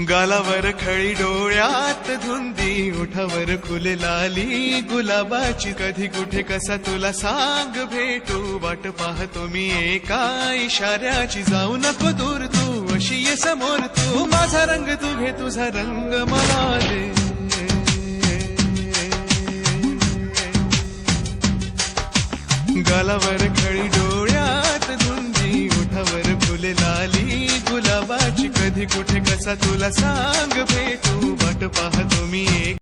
गालावर खळी डोळ्यात धुंदी ओठावर फुललाली गुलाबाची कधी कुठे कसा तुला सांग भेटू वाट पाहतो मी एका इशाऱ्याची जाऊ नको दूर तू अशी ये समोर तू माझा रंग तू घे तुझा रंग मला दे गालावर खळी डोळ्यात धुंदी ओठावर फुललाली गुलाबाची कधी कुठे कसा तुला सांग भेटू वाट पाहतो मी